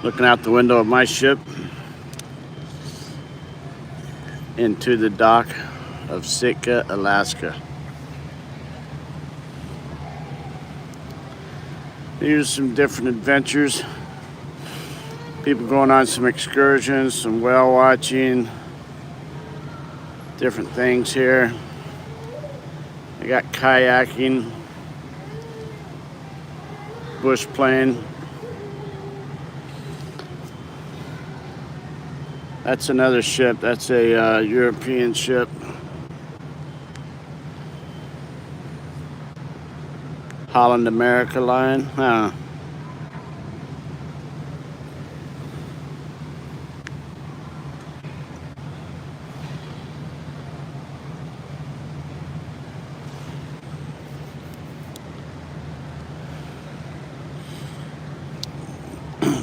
Looking out the window of my ship into the dock of Sitka, Alaska. Here's some different adventures. People going on some excursions, some whale watching, different things here. I got kayaking, bush plane. That's another ship. That's a European ship. Holland America line. Huh.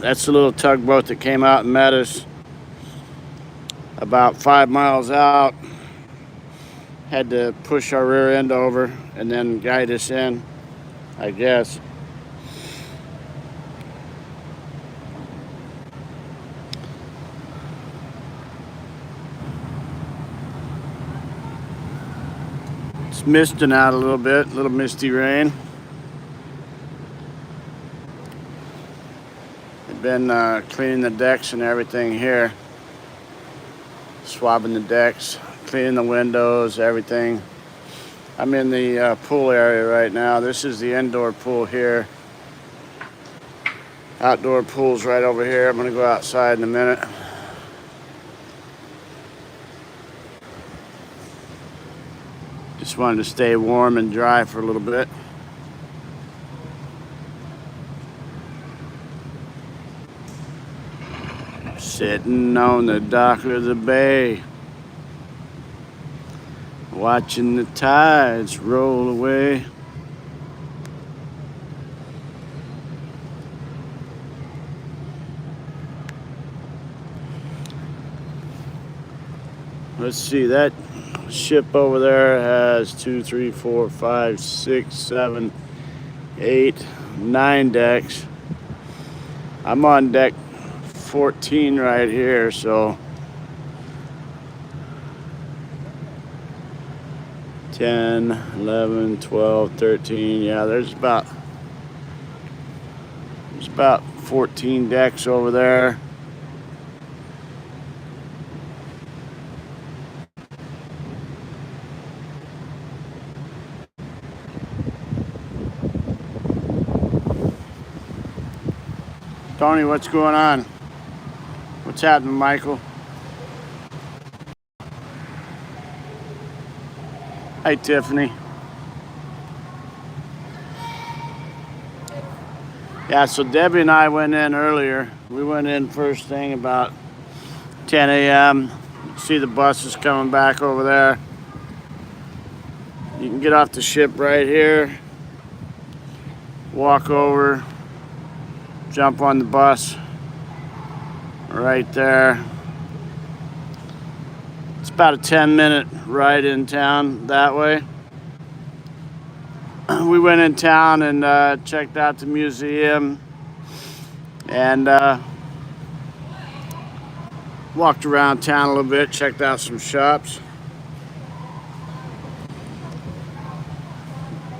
That's the little tugboat that came out and met us about 5 miles out. Had to push our rear end over and then guide us in, I guess. It's misting out a little bit, a little misty rain. They've been cleaning the decks and everything here. Swabbing the decks, cleaning the windows, everything. I'm in the pool area right now. This is the indoor pool here. Outdoor pool's right over here. I'm gonna go outside in a minute. Just wanted to stay warm and dry for a little bit. Sitting on the dock of the bay, watching the tides roll away. Let's see, that ship over there has 2, 3, 4, 5, 6, 7, 8, 9 decks. I'm on deck 14 right here, so 10, 11, 12, 13. Yeah, there's about 14 decks over there. Tony, what's going on? What's happening, Michael? Hi, Tiffany. Yeah, so Debbie and I went in earlier. We went in first thing about 10 a.m. See the buses coming back over there. You can get off the ship right here, walk over, jump on the bus right there. It's about a 10-minute ride in town that way. We went in town and checked out the museum and walked around town a little bit, checked out some shops.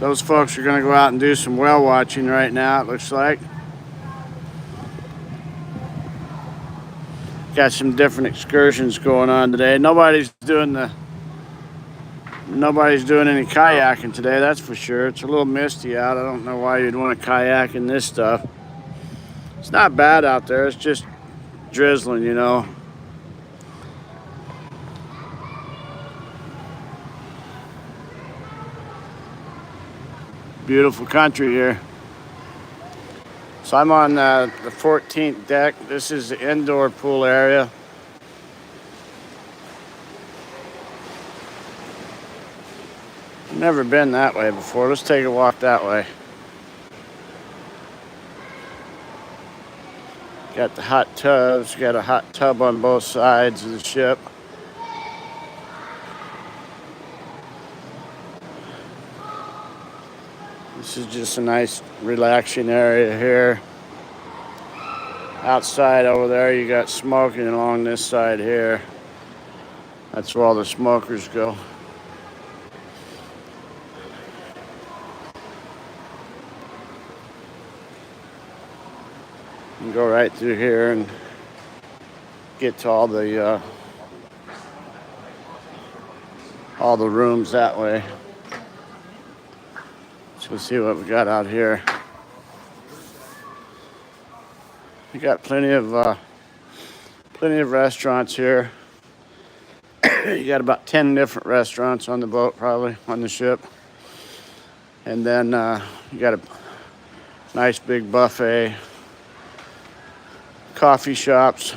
Those folks are gonna go out and do some whale watching right now, it looks like. Got some different excursions going on today. Nobody's doing any kayaking today, that's for sure. It's a little misty out. I don't know why you'd want to kayak in this stuff. It's not bad out there, it's just drizzling, you know. Beautiful country here. So I'm on the 14th deck. This is the indoor pool area. Never been that way before. Let's take a walk that way. Got the hot tubs. Got a hot tub on both sides of the ship. This is just a nice relaxing area here. Outside over there, you got smoking along this side here. That's where all the smokers go. You can go right through here and get to all the rooms that way. Let's see what we got out here. We got plenty of restaurants here. You got about 10 different restaurants on the boat, probably on the ship, and then you got a nice big buffet, coffee shops,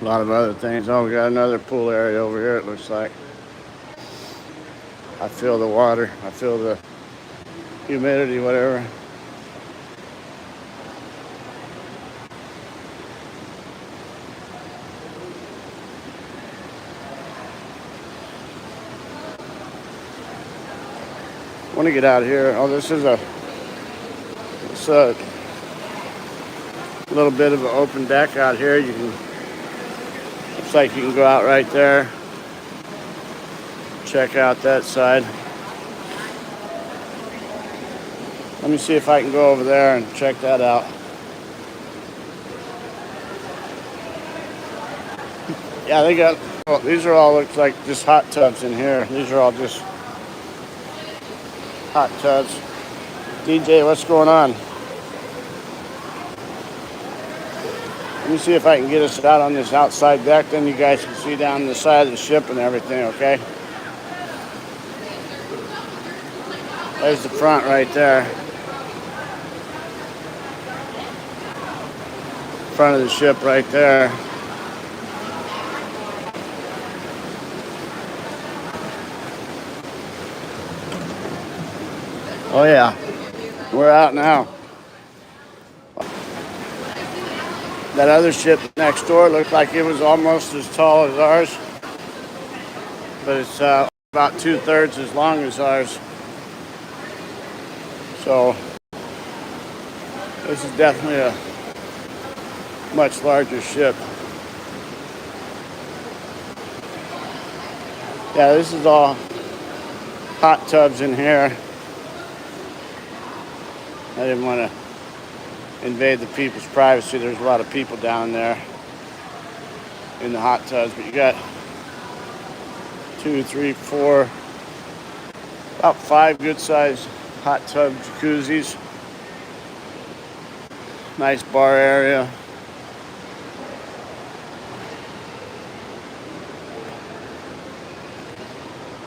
a lot of other things. Oh, we got another pool area over here, it looks like. I feel the water, I feel the humidity, whatever. I want to get out here. Oh, this is a little bit of an open deck out here. You can, looks like you can go out right there, check out that side. Let me see if I can go over there and check that out. Yeah, they got, oh, these are all, looks like just hot tubs in here. These are all just hot tubs. DJ, what's going on? Let me see if I can get us out on this outside deck, then you guys can see down the side of the ship and everything, okay? There's the front right there. Front of the ship right there. Oh yeah, we're out now. That other ship next door looked like it was almost as tall as ours, but it's about 2/3 as long as ours. So this is definitely a much larger ship. Yeah, this is all hot tubs in here. I didn't want to invade the people's privacy. There's a lot of people down there in the hot tubs, but you got 2, 3, 4, about 5 good-sized hot tub jacuzzis. Nice bar area.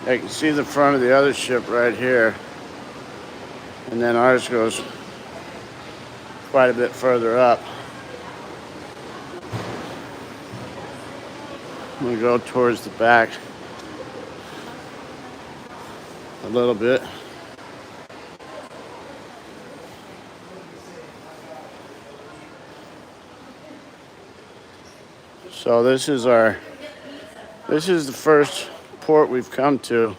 You can see the front of the other ship right here, and then ours goes quite a bit further up. I'm gonna go towards the back a little bit. So this is the first port we've come to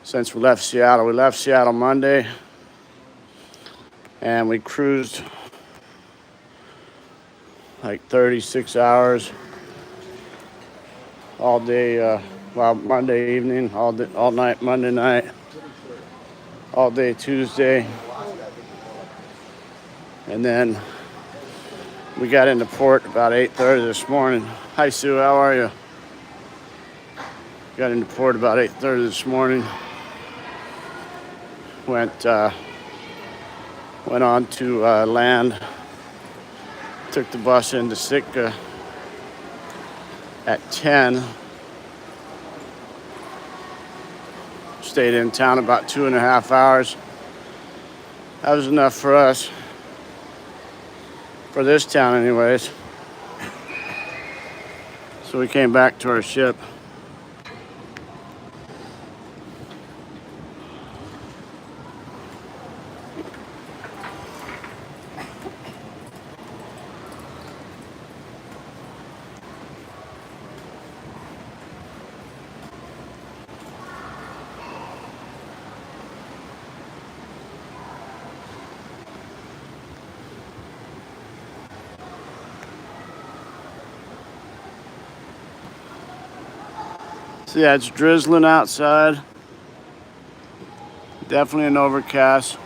since we left Seattle. We left Seattle Monday, and we cruised like 36 hours all day, Monday evening, all night Monday night, all day Tuesday, and then we got into port about 8:30 this morning. Hi Sue, how are you? Got into port about 8:30 this morning. Went on to land. Took the bus into Sitka at 10. Stayed in town about 2.5 hours. That was enough for us. For this town anyways. So we came back to our ship. So yeah, it's drizzling outside. Definitely an overcast.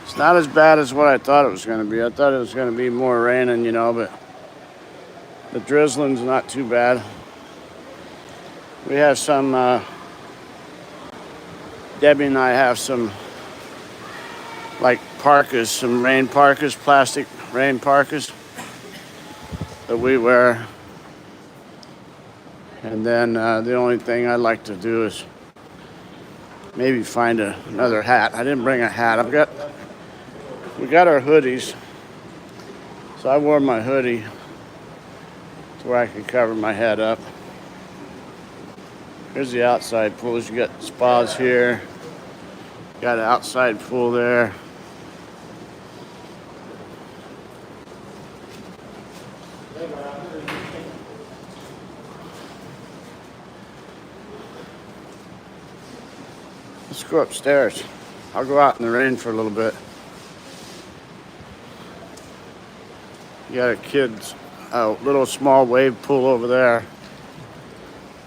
It's not as bad as what I thought it was going to be. I thought it was going to be more raining, but the drizzling's not too bad. We have some, Debbie and I have some like parkas, some rain parkas, plastic rain parkas that we wear. And then the only thing I'd like to do is maybe find another hat. I didn't bring a hat. We got our hoodies. So I wore my hoodie to where I can cover my head up. Here's the outside pools. You got spas here. Got an outside pool there. Let's go upstairs. I'll go out in the rain for a little bit. You got a kid's little small wave pool over there.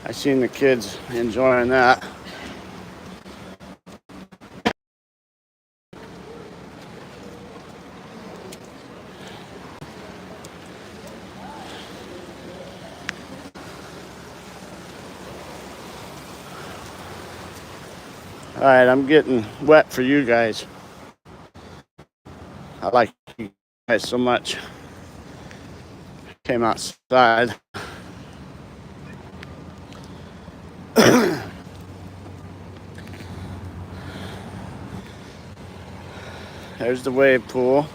I seen the kids enjoying that. All right, I'm getting wet for you guys. I like you guys so much. Came outside. There's the wave pool.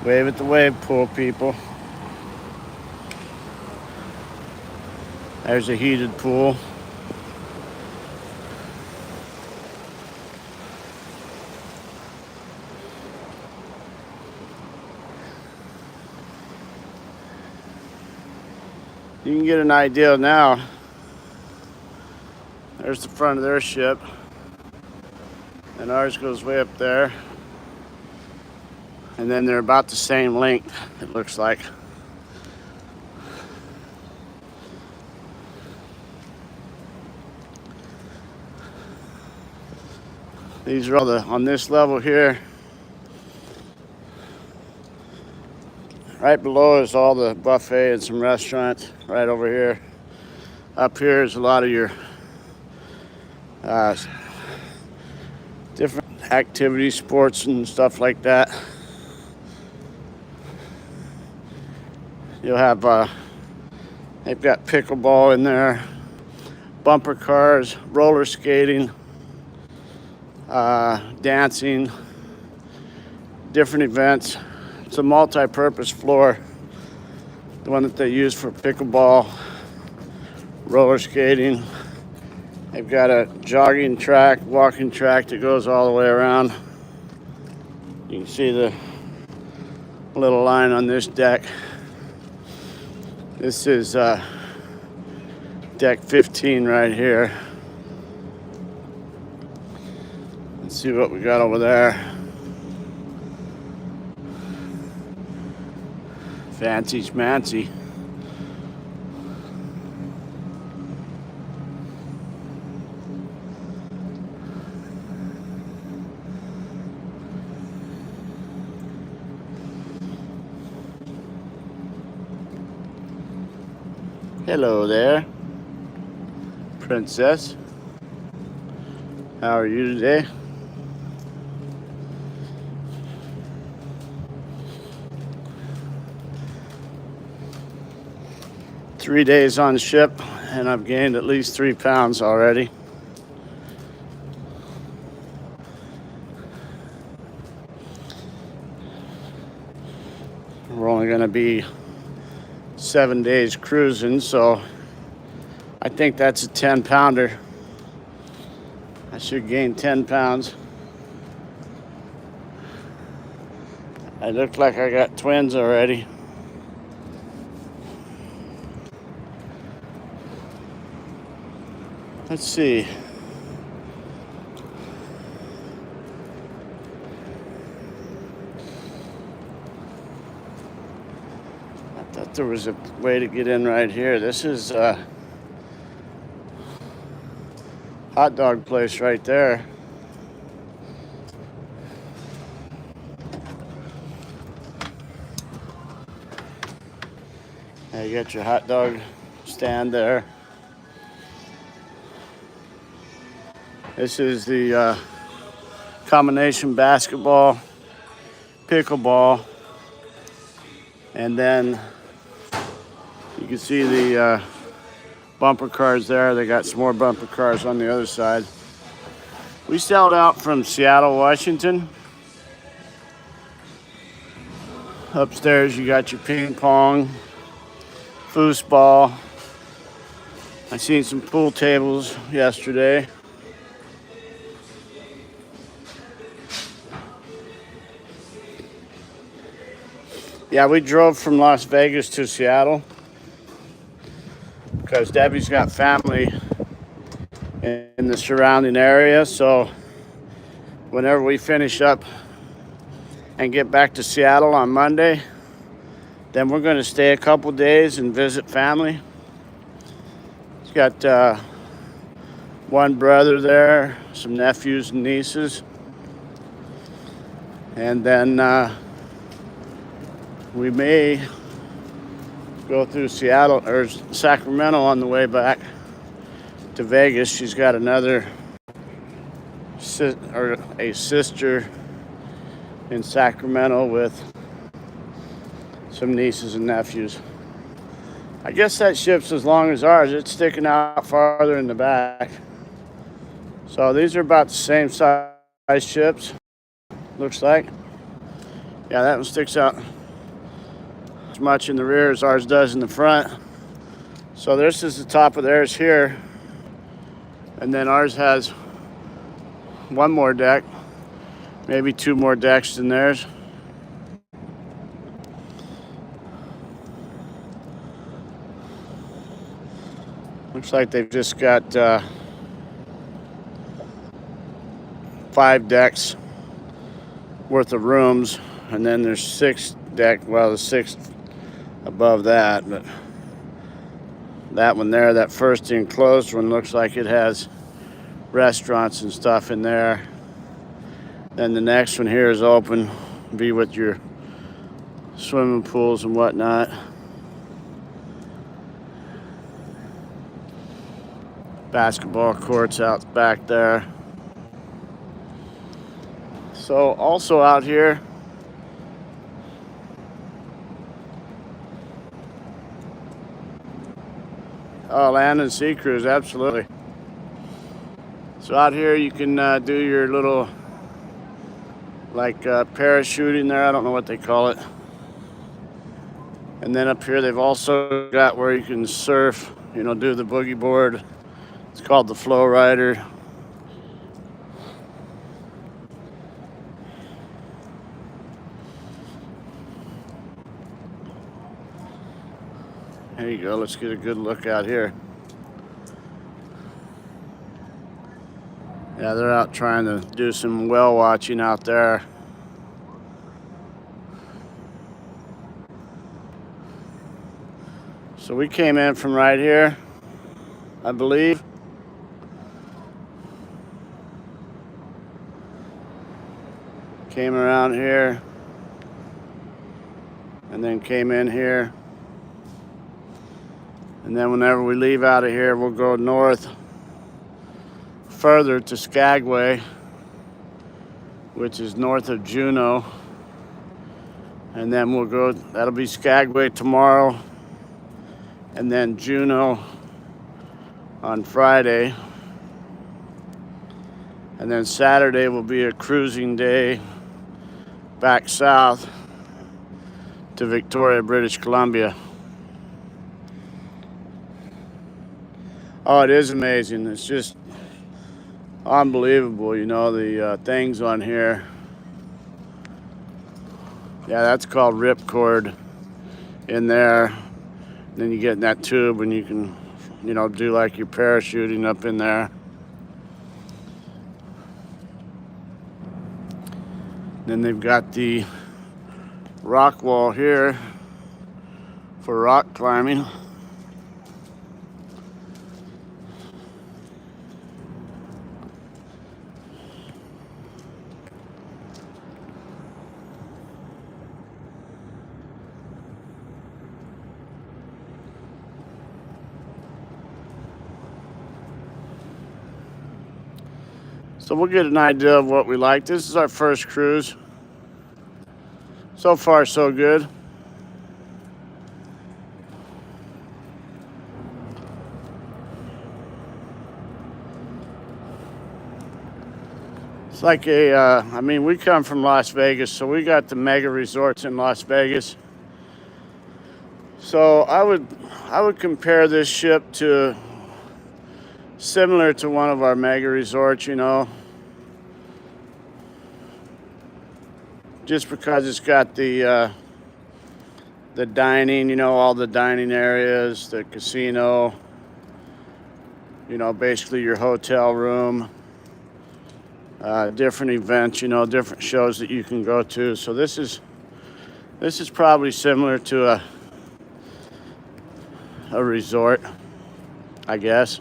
Wave at the wave pool, people. There's a heated pool. You can get an idea now. There's the front of their ship. And ours goes way up there. And then they're about the same length, it looks like. These are all on this level here. Right below is all the buffet and some restaurants right over here. Up here is a lot of your different activities, sports and stuff like that. You'll have, they've got pickleball in there, bumper cars, roller skating, dancing, different events. It's a multi-purpose floor, the one that they use for pickleball, roller skating. They've got a jogging track, walking track that goes all the way around. You can see the little line on this deck. This is deck 15 right here. Let's see what we got over there. Fancy schmancy. Hello there, princess. How are you today? Three days on the ship, and I've gained at least 3 pounds already. We're only going to be 7 days cruising, so I think that's a 10-pounder. I should gain 10 pounds. I look like I got twins already. Let's see. I thought there was a way to get in right here. This is hot dog place right there. Yeah, you got your hot dog stand there. This is the combination basketball, pickleball, and then you can see the bumper cars there. They got some more bumper cars on the other side. We sailed out from Seattle, Washington. Upstairs you got your ping pong, foosball. I seen some pool tables yesterday. Yeah, we drove from Las Vegas to Seattle because Debbie's got family in the surrounding area. So whenever we finish up and get back to Seattle on Monday, then we're going to stay a couple days and visit family. He's got one brother there, some nephews and nieces, and then we may go through Seattle or Sacramento on the way back to Vegas. She's got another a sister in Sacramento with some nieces and nephews. I guess that ship's as long as ours. It's sticking out farther in the back. So these are about the same size ships, looks like. Yeah, that one sticks out as much in the rear as ours does in the front. So this is the top of theirs here. And then ours has one more deck, maybe two more decks than theirs. Looks like they've just got 5 decks worth of rooms, and then there's 6 deck, well, the 6th above that, but that one there, that first enclosed one, looks like it has restaurants and stuff in there. Then the next one here is open, be with your swimming pools and whatnot. Basketball courts out back there. So also out here, oh, land and sea cruise, absolutely. So out here you can do your little, like parachuting there, I don't know what they call it. And then up here they've also got where you can surf, you know, do the boogie board. It's called the Flow Rider. There you go, let's get a good look out here. Yeah, they're out trying to do some whale watching out there. So we came in from right here, I believe. Came around here, and then came in here. And then whenever we leave out of here, we'll go north further to Skagway, which is north of Juneau. And then we'll go, that'll be Skagway tomorrow, and then Juneau on Friday. And then Saturday will be a cruising day back south to Victoria, British Columbia. Oh, it is amazing. It's just unbelievable, you know, the things on here. Yeah, that's called ripcord in there. And then you get in that tube and you can, you know, do like your parachuting up in there. Then they've got the rock wall here for rock climbing. So we'll get an idea of what we like. This is our first cruise. So far, so good. It's like I mean, we come from Las Vegas, so we got the mega resorts in Las Vegas. So I would compare this ship to similar to one of our mega resorts, you know, just because it's got the dining, you know, all the dining areas, the casino, you know, basically your hotel room. Different events, you know, different shows that you can go to. So this is probably similar to a resort, I guess.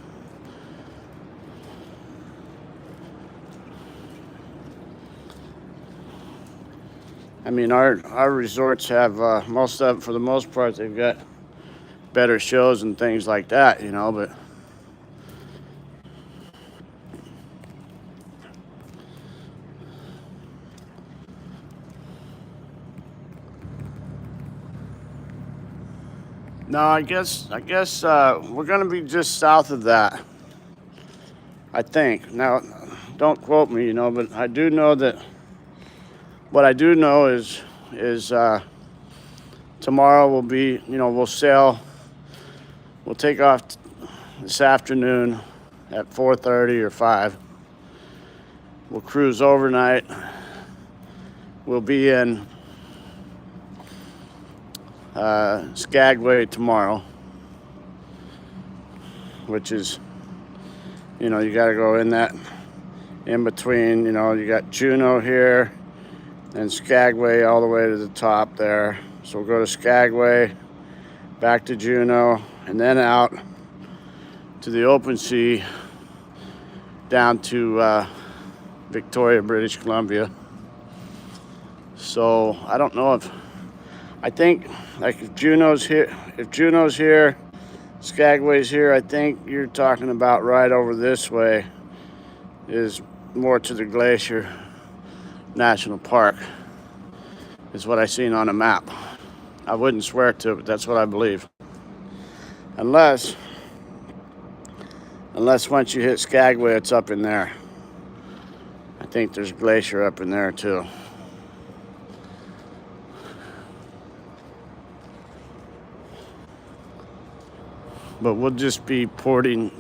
I mean, our resorts have most of, for the most part, they've got better shows and things like that, you know, but no, I guess we're gonna be just south of that. I think. Now, don't quote me, you know, but I do know that. What I do know is tomorrow will be, you know, we'll sail. We'll take off this afternoon at 4:30 or 5. We'll cruise overnight. We'll be in Skagway tomorrow, which is, you know, you got to go in that in between. You know, you got Juneau here and Skagway all the way to the top there. So we'll go to Skagway, back to Juneau, and then out to the open sea down to Victoria, British Columbia. So I don't know if, I think like if Juneau's here, Skagway's here, I think you're talking about right over this way is more to the Glacier National Park, is what I seen on a map. I wouldn't swear to it, but that's what I believe. Unless once you hit Skagway, it's up in there. I think there's Glacier up in there too. But we'll just be porting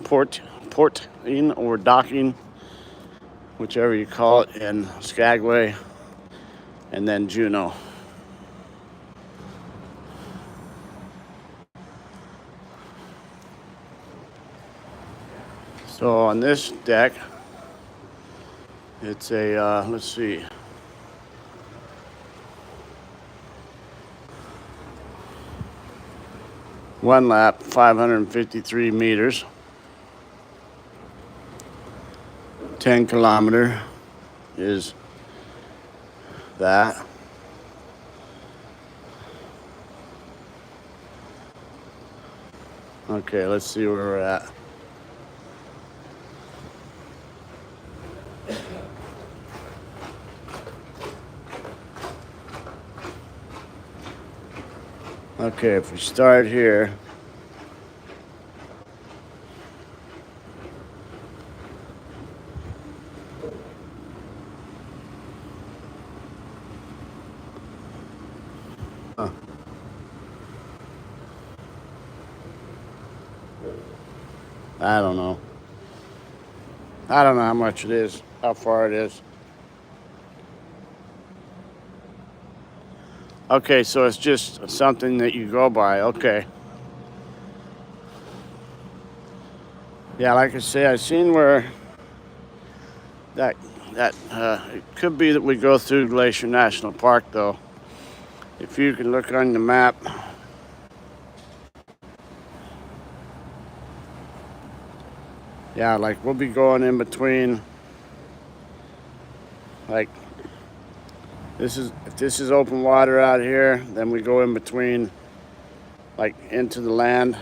or docking, whichever you call it, in Skagway and then Juneau. So on this deck, it's a, let's see, one lap, 553 meters, 10 kilometer is that. Okay, let's see where we're at. Okay, if we start here, I don't know. I don't know how much it is, how far it is. Okay, so it's just something that you go by. Okay. Yeah, like I say, I've seen where that it could be that we go through Glacier National Park, though. If you can look on the map. Yeah, like we'll be going in between, like if this is open water out here, then we go in between, like into the land.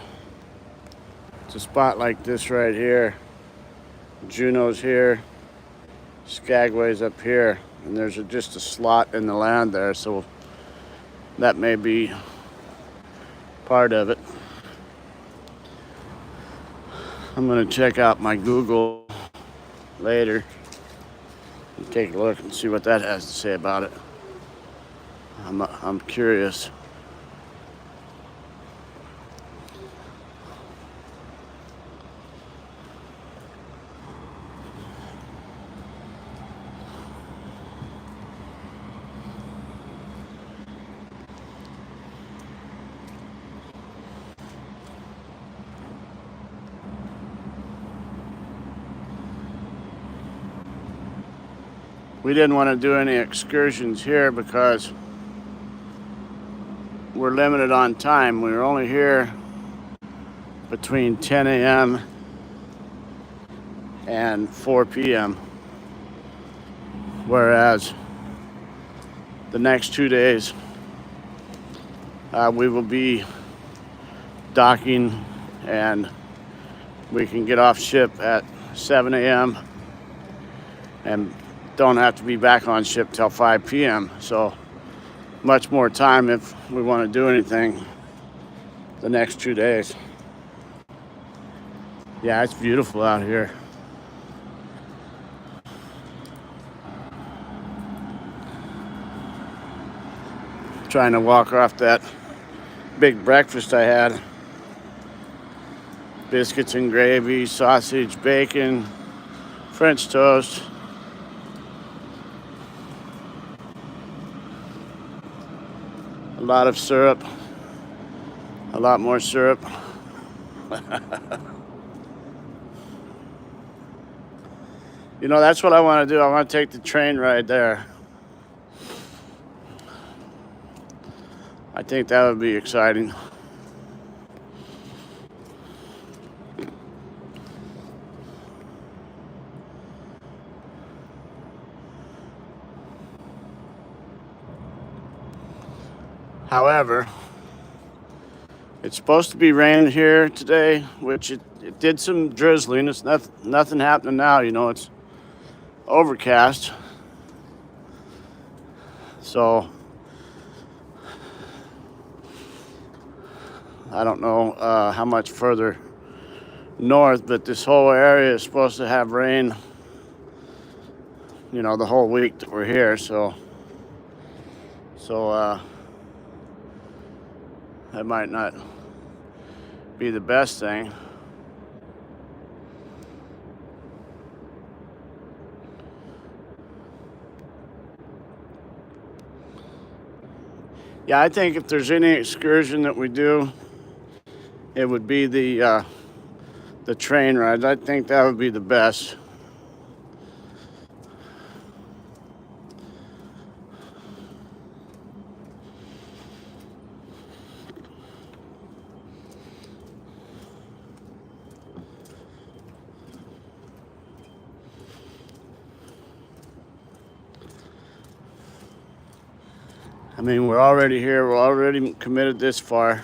It's a spot like this right here. Juneau's here. Skagway's up here, and there's just a slot in the land there, so that may be part of it. I'm gonna check out my Google later and take a look and see what that has to say about it. I'm curious. We didn't want to do any excursions here because we're limited on time. We were only here between 10 a.m. and 4 p.m. Whereas the next 2 days we will be docking, and we can get off ship at 7 a.m. and don't have to be back on ship till 5 p.m. So much more time if we want to do anything the next 2 days. Yeah, it's beautiful out here. Trying to walk off that big breakfast I had. Biscuits and gravy, sausage, bacon, French toast. A lot of syrup. A lot more syrup. You know, that's what I want to do. I want to take the train ride there. I think that would be exciting. However, it's supposed to be raining here today, which it did some drizzling. It's nothing happening now, you know, it's overcast. So I don't know how much further north, but this whole area is supposed to have rain, you know, the whole week that we're here. So that might not be the best thing. Yeah, I think if there's any excursion that we do, it would be the train ride. I think that would be the best. I mean, we're already here. We're already committed this far.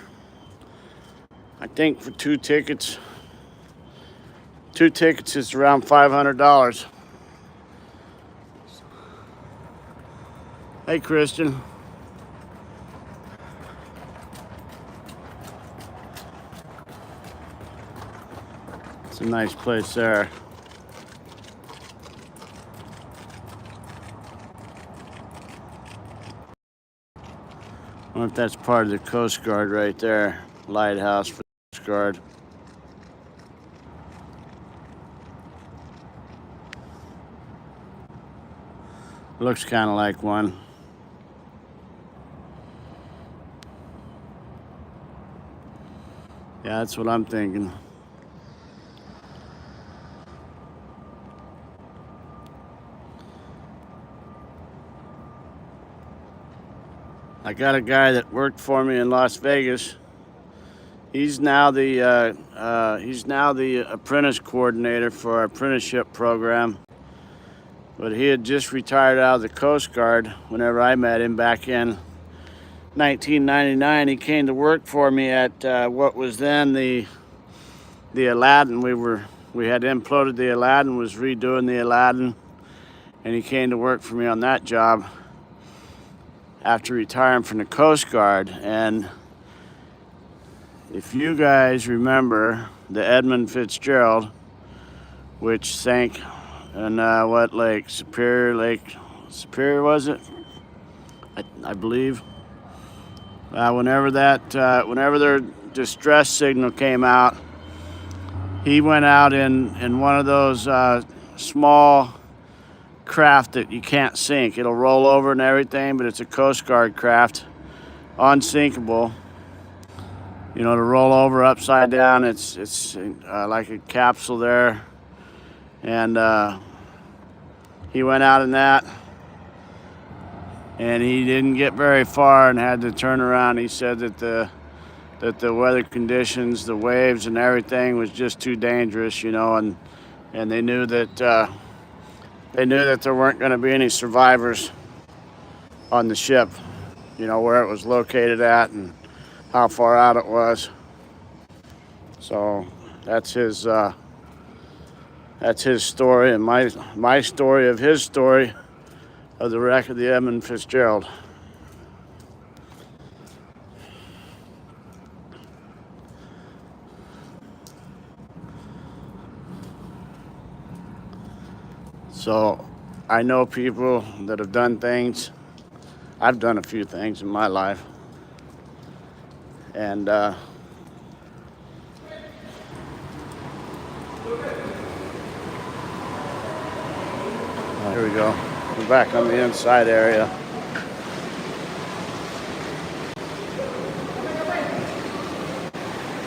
I think for two tickets is around $500. Hey, Christian. It's a nice place there. I wonder if that's part of the Coast Guard right there. Lighthouse for the Coast Guard. Looks kind of like one. Yeah, that's what I'm thinking. I got a guy that worked for me in Las Vegas. He's now the apprentice coordinator for our apprenticeship program. But he had just retired out of the Coast Guard whenever I met him back in 1999. He came to work for me at what was then the Aladdin. We had imploded the Aladdin, was redoing the Aladdin, and he came to work for me on that job after retiring from the Coast Guard. And if you guys remember the Edmund Fitzgerald, which sank in what lake? Superior was it? I believe. Whenever their distress signal came out, he went out in one of those small craft that you can't sink. It'll roll over and everything, but it's a Coast Guard craft, unsinkable. You know, to roll over upside down. It's like a capsule there, and he went out in that, and he didn't get very far and had to turn around. He said that the weather conditions, the waves and everything was just too dangerous, you know, and they knew that there weren't going to be any survivors on the ship, you know, where it was located at and how far out it was. So that's his story, and my story of his story of the wreck of the Edmund Fitzgerald. So I know people that have done things. I've done a few things in my life, and here we go. We're back on the inside area.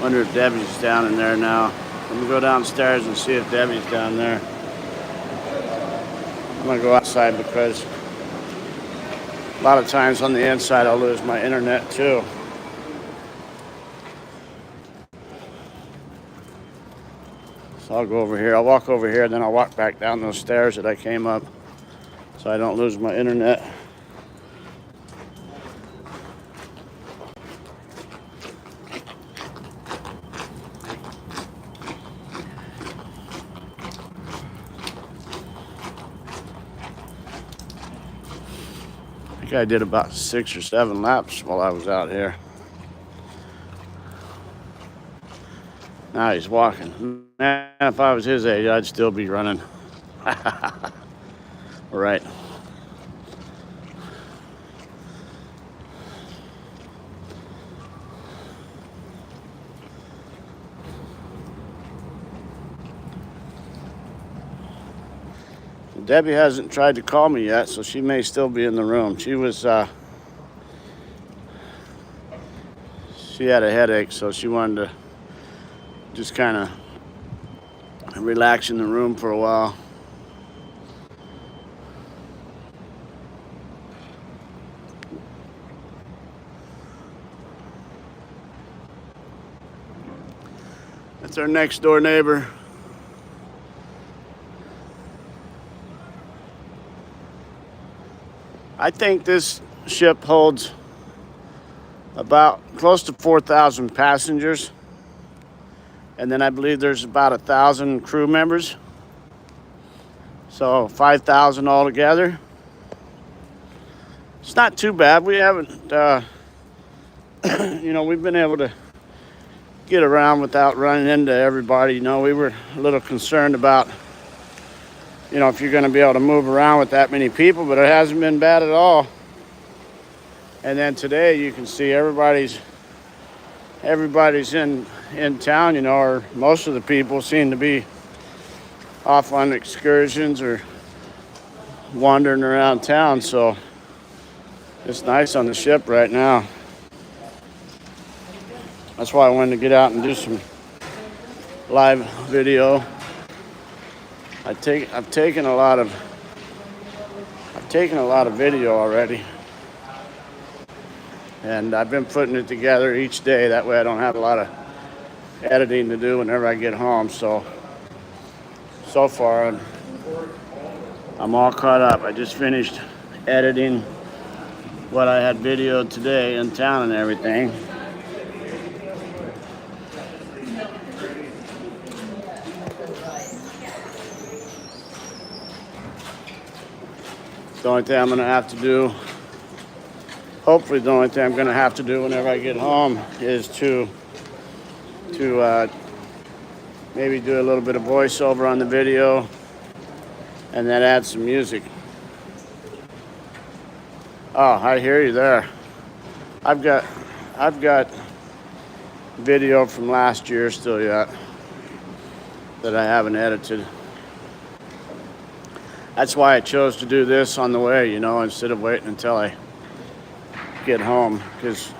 Wonder if Debbie's down in there now. Let me go downstairs and see if Debbie's down there. I'm gonna go outside because a lot of times on the inside I'll lose my internet too. So I'll go over here. I'll walk over here, then I'll walk back down those stairs that I came up so I don't lose my internet. I think I did about 6 or 7 laps while I was out here. Now he's walking. Man, if I was his age, I'd still be running. Right. Debbie hasn't tried to call me yet, so she may still be in the room. She had a headache, so she wanted to just kind of relax in the room for a while. That's our next door neighbor. I think this ship holds about close to 4,000 passengers. And then I believe there's about 1,000 crew members. So 5,000 altogether. It's not too bad. We haven't, you know, we've been able to get around without running into everybody. You know, we were a little concerned about, you know, if you're going to be able to move around with that many people, but it hasn't been bad at all. And then today you can see everybody's in town, you know, or most of the people seem to be off on excursions or wandering around town, so it's nice on the ship right now. That's why I wanted to get out and do some live video. I've taken a lot of video already, and I've been putting it together each day. That way I don't have a lot of editing to do whenever I get home. So far I'm all caught up. I just finished editing what I had videoed today in town and everything. The only thing I'm gonna have to do, hopefully the only thing I'm gonna have to do whenever I get home is to maybe do a little bit of voiceover on the video and then add some music. Oh, I hear you there. I've got video from last year still yet that I haven't edited. That's why I chose to do this on the way, you know, instead of waiting until I get home, because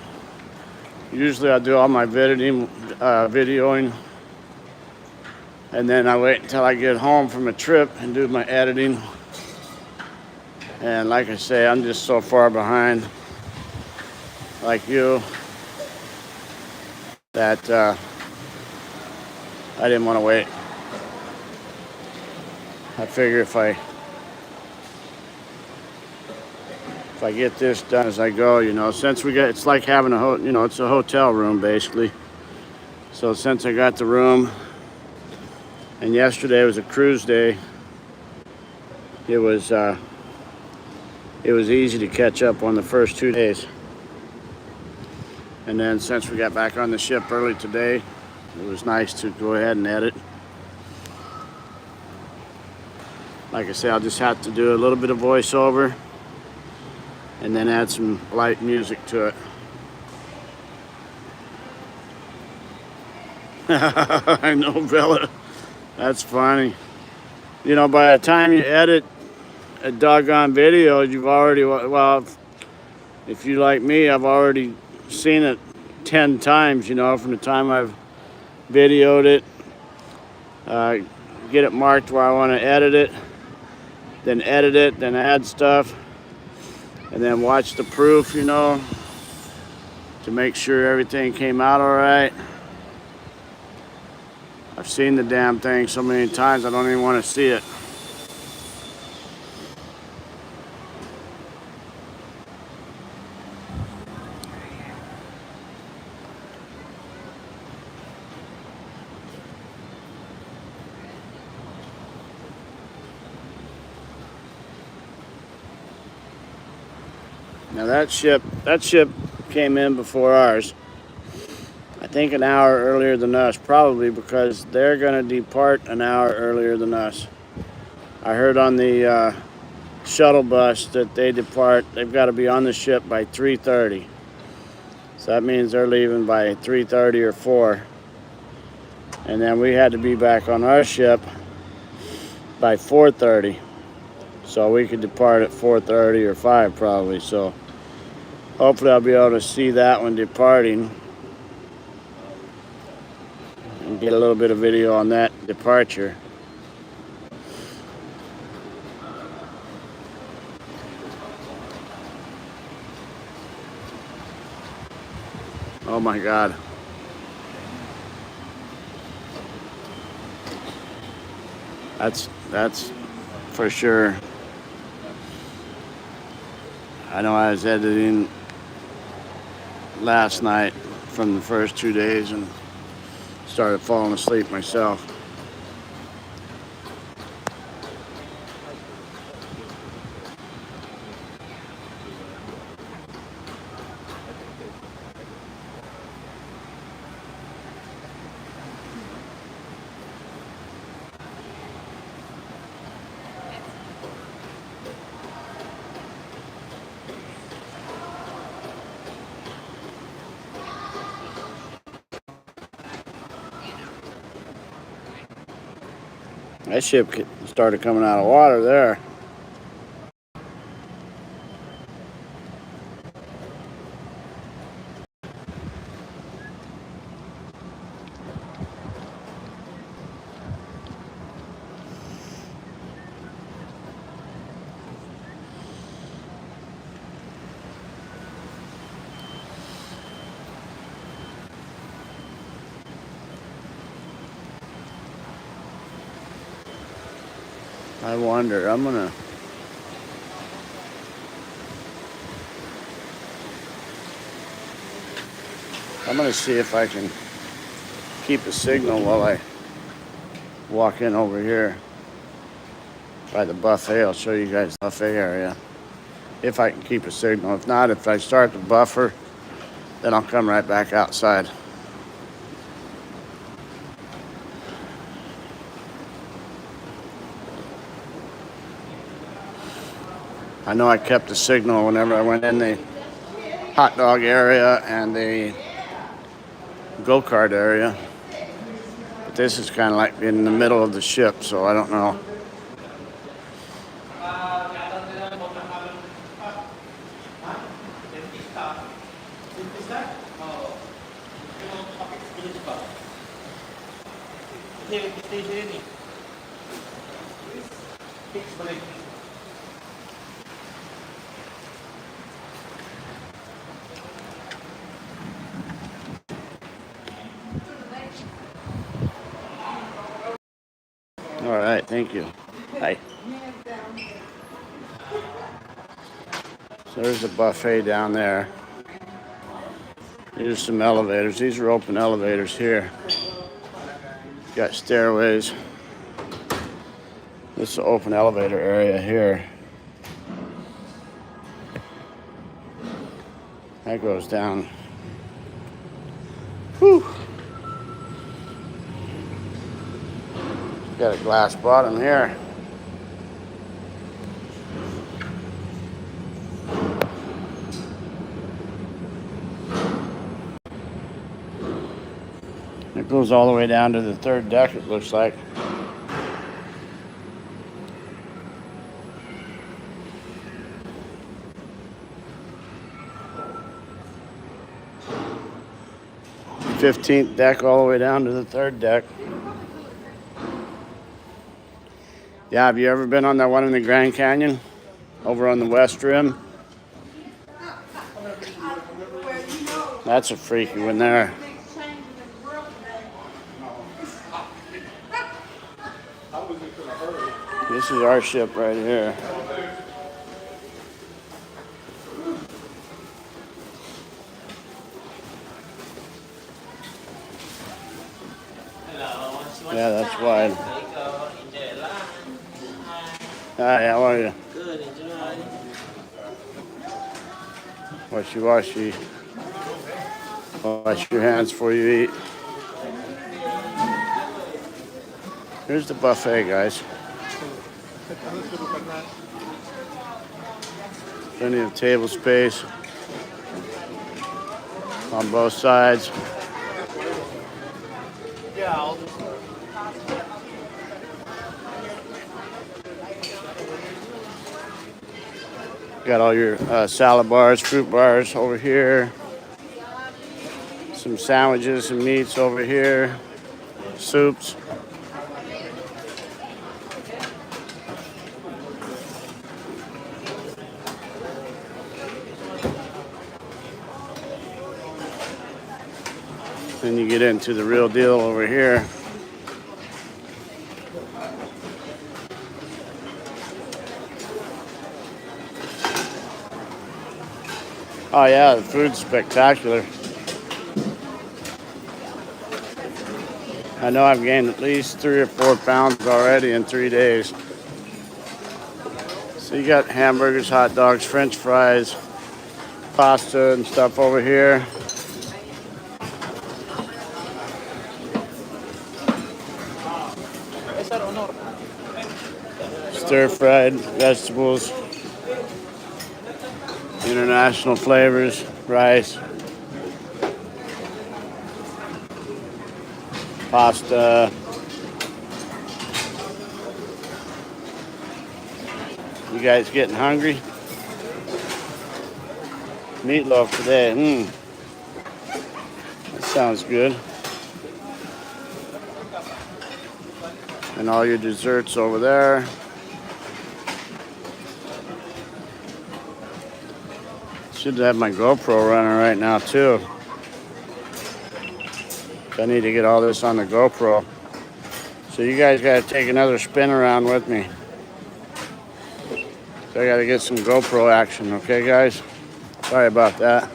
usually I do all my videoing, and then I wait until I get home from a trip and do my editing. And like I say, I'm just so far behind, like you, that I didn't want to wait. I figure if I get this done as I go, you know, since it's like having it's a hotel room basically. So since I got the room, and yesterday was a cruise day, it was easy to catch up on the first 2 days. And then since we got back on the ship early today, it was nice to go ahead and edit. Like I say, I'll just have to do a little bit of voiceover and then add some light music to it. I know, Bella. That's funny. You know, by the time you edit a doggone video, you've already, well, if you like me, I've already seen it 10 times, you know, from the time I've videoed it, get it marked where I want to edit it, then add stuff, and then watch the proof, you know, to make sure everything came out all right. I've seen the damn thing so many times I don't even want to see it. Now that ship came in before ours. I think an hour earlier than us, probably because they're gonna depart an hour earlier than us. I heard on the shuttle bus that they've got to be on the ship by 3:30. So that means they're leaving by 3:30 or 4. And then we had to be back on our ship by 4:30. So we could depart at 4:30 or 5 probably. So hopefully I'll be able to see that one departing and get a little bit of video on that departure. Oh my God. That's for sure. I know I was editing last night from the first 2 days and started falling asleep myself. That ship started coming out of water there. I wonder, I'm gonna see if I can keep a signal while I walk in over here by the buffet. I'll show you guys the buffet area. if I can keep a signal. If not, if I start to buffer, then I'll come right back outside. I know I kept the signal whenever I went in the hot dog area and the go-kart area. But this is kind of like in the middle of the ship, so I don't know. All right, thank you. Hi. So there's a buffet down there. Here's some elevators. These are open elevators here. Got stairways. This is an open elevator area here. That goes down. Whew. Got a glass bottom here. It goes all the way down to the third deck, it looks like. The 15th deck all the way down to the third deck. Yeah, have you ever been on that one in the Grand Canyon? Over on the West Rim? That's a freaky one there. This is our ship right here. Yeah, that's wide. Hi, how are you? Good, enjoy. Washy. Wash your hands before you eat. Here's the buffet, guys. Plenty of table space on both sides. Got all your salad bars, fruit bars over here. Some sandwiches, some meats over here. Soups. Then you get into the real deal over here. Oh yeah, the food's spectacular. I know I've gained at least 3 or 4 pounds already in 3 days. So you got hamburgers, hot dogs, French fries, pasta and stuff over here. Stir-fried vegetables, international flavors, rice, pasta. You guys getting hungry? Meatloaf today. That sounds good. And all your desserts over there. Should have my GoPro running right now too. I need to get all this on the GoPro. So you guys got to take another spin around with me. So I got to get some GoPro action, okay guys? Sorry about that.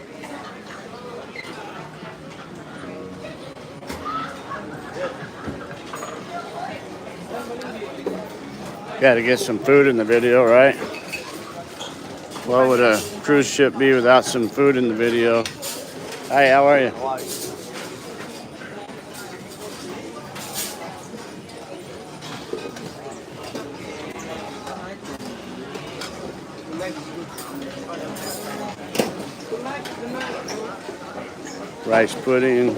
Got to get some food in the video, right? What would a cruise ship be without some food in the video? Hi, how are you? Rice pudding.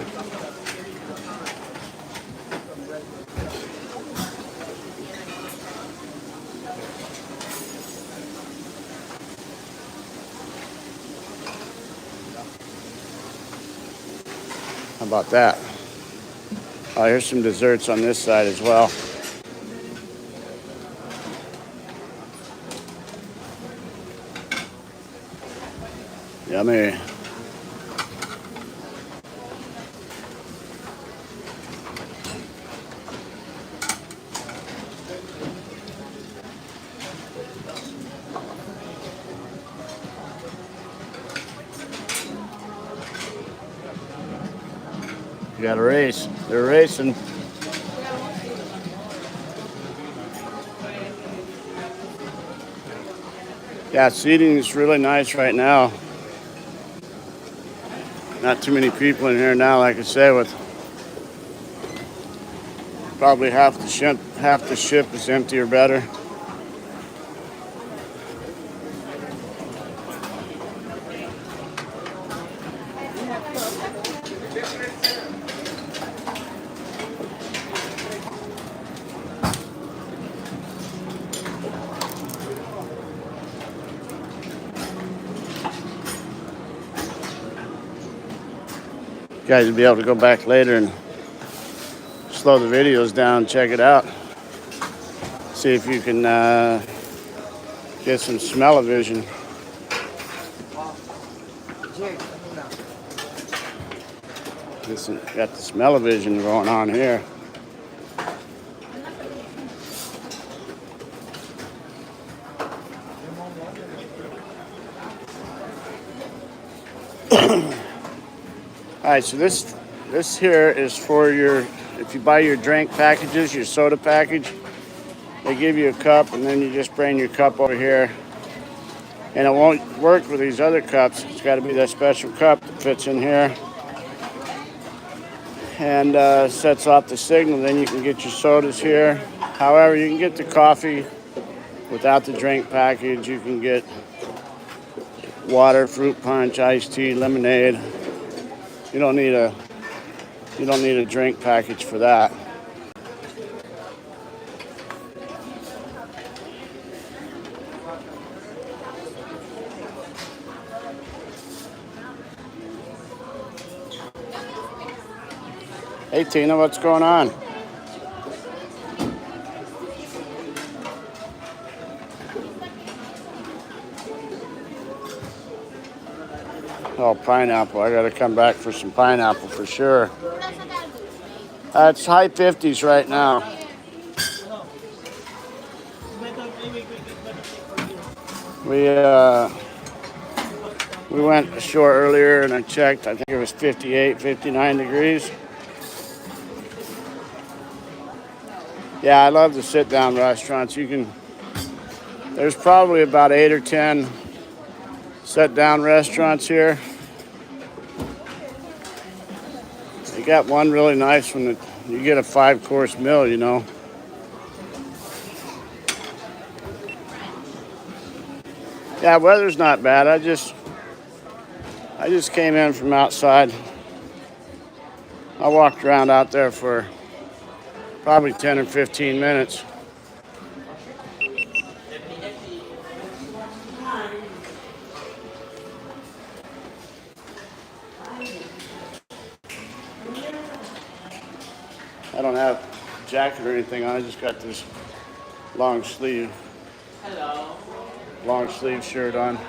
How about that? Oh, here's some desserts on this side as well. Yummy. You got a race. They're racing. Yeah, seating is really nice right now. Not too many people in here now, like I say, with probably half the ship is empty or better. You guys will be able to go back later and slow the videos down, check it out. See if you can get some smell-o-vision. Got the smell-o-vision going on here. All right, so this here is for if you buy your drink packages, your soda package, they give you a cup and then you just bring your cup over here. And it won't work with these other cups. It's got to be that special cup that fits in here and sets off the signal. Then you can get your sodas here. However, you can get the coffee without the drink package. You can get water, fruit punch, iced tea, lemonade. You don't need a drink package for that. Hey Tina, what's going on? Oh, pineapple. I gotta come back for some pineapple for sure. It's high 50s right now. We went ashore earlier and I checked. I think it was 58, 59 degrees. Yeah, I love the sit-down restaurants. There's probably about 8 or 10 sit-down restaurants here. They got one really nice one that you get a 5-course meal, you know. Yeah, weather's not bad. I just came in from outside. I walked around out there for probably 10 or 15 minutes. I don't have a jacket or anything on. I just got this long sleeve shirt on.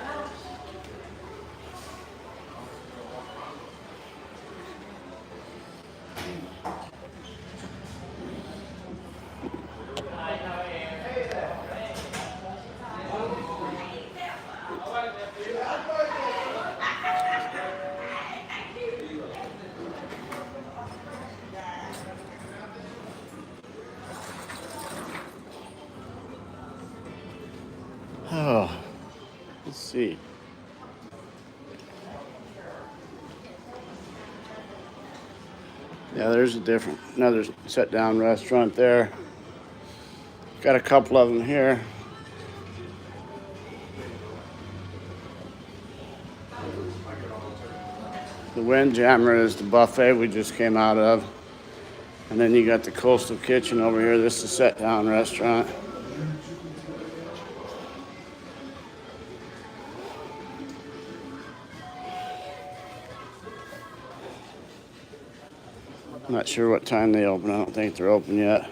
Oh, see. Yeah, there's another sit-down restaurant there. Got a couple of them here. The Windjammer is the buffet we just came out of. And then you got the Coastal Kitchen over here. This is a sit-down restaurant. I'm not sure what time they open. I don't think they're open yet.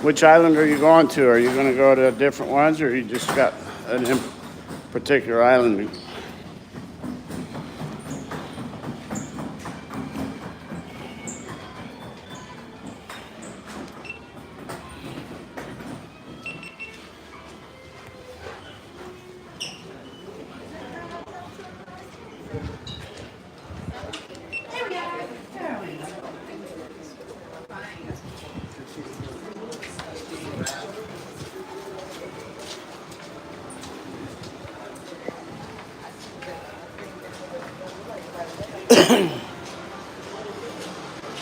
Which island are you going to? Are you going to go to different ones, or you just got a particular island?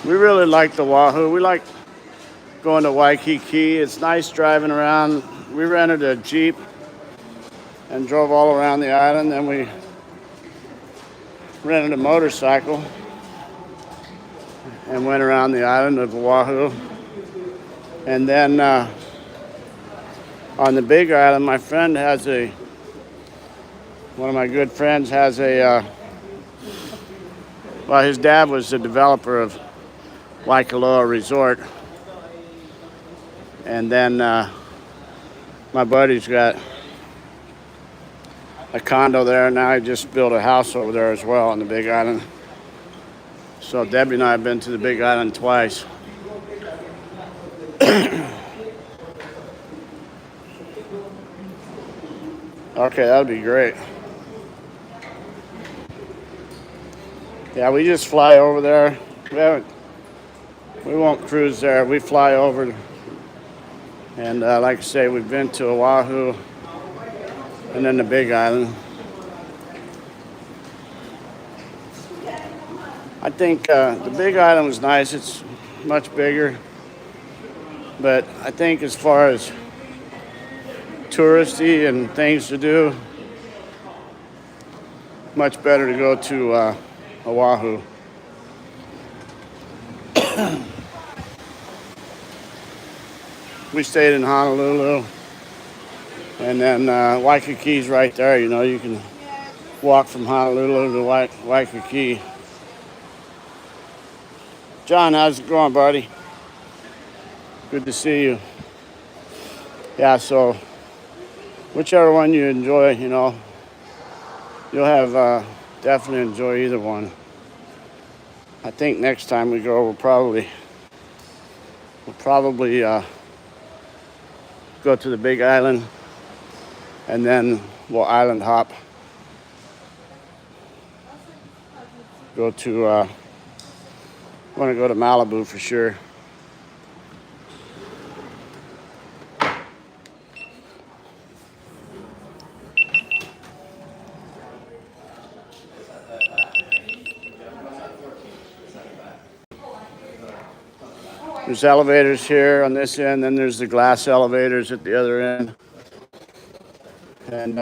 We really like the Wahoo. We like going to Waikiki. It's nice driving around. We rented a Jeep and drove all around the island. Then we rented a motorcycle and went around the island of Oahu. And then on the Big Island, one of my good friends has his dad was the developer of Waikoloa Resort. And then my buddy's got a condo there. Now he just built a house over there as well on the Big Island. So Debbie and I have been to the Big Island twice. Okay, that'd be great. Yeah, we just fly over there. We won't cruise there. We fly over. And like I say, we've been to Oahu and then the Big Island. I think the Big Island was nice. It's much bigger. But I think as far as touristy and things to do, much better to go to Oahu. We stayed in Honolulu, and then Waikiki's right there. You know, you can walk from Honolulu to Waikiki. John, how's it going, buddy? Good to see you. Yeah, so whichever one you enjoy, you know, you'll have definitely enjoy either one. I think next time we go, we'll probably go to the Big Island, and then we'll island hop. Want to go to Malibu for sure. There's elevators here on this end, then there's the glass elevators at the other end. And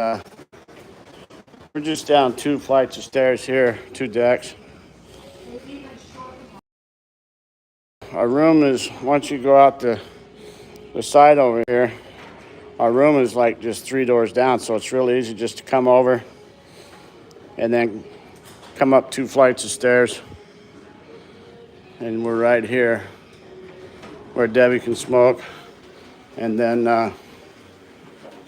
we're just down 2 flights of stairs here, 2 decks. Our room is, once you go out the side over here, our room is like just 3 doors down, so it's really easy just to come over and then come up 2 flights of stairs. And we're right here where Debbie can smoke. And then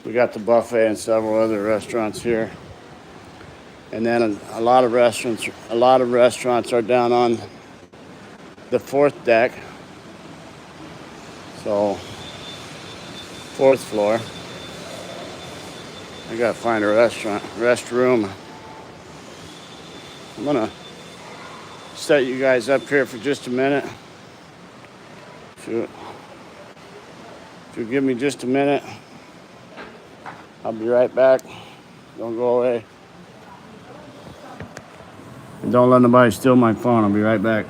we got the buffet and several other restaurants here. And then a lot of restaurants are down on the 4th deck. So 4th floor. I gotta find a restroom. I'm gonna set you guys up here for just a minute. If you give me just a minute, I'll be right back. Don't go away. And don't let nobody steal my phone. I'll be right back.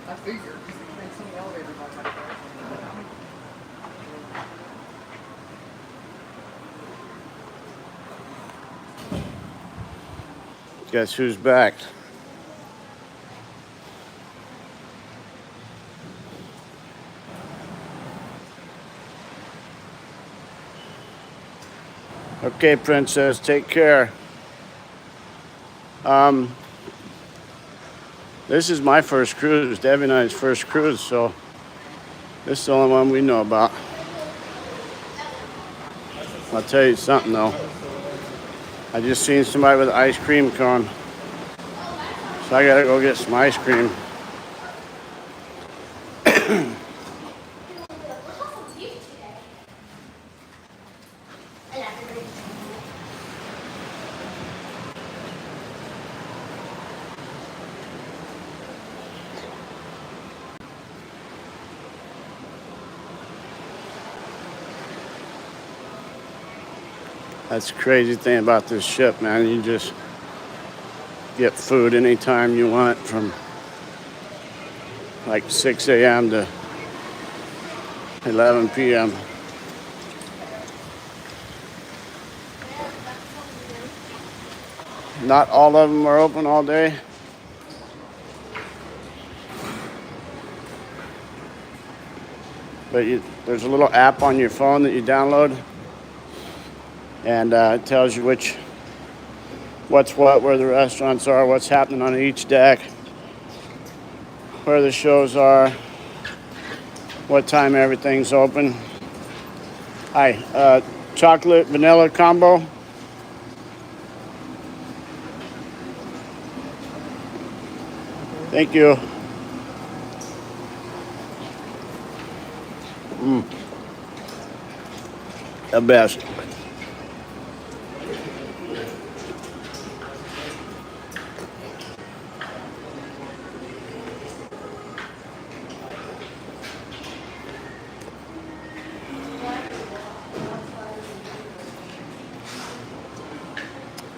I figured, because they can't see the elevator back there. Guess who's back? Okay, princess, take care. This is my first cruise, Debbie and I's first cruise, so this is the only one we know about. I'll tell you something though. I just seen somebody with an ice cream cone, so I gotta go get some ice cream. That's the crazy thing about this ship, man. You just get food anytime you want from like 6 a.m. to 11 p.m. Not all of them are open all day. But there's a little app on your phone that you download, and it tells you what's what, where the restaurants are, what's happening on each deck, where the shows are, what time everything's open. Hi, chocolate vanilla combo. Thank you. The best.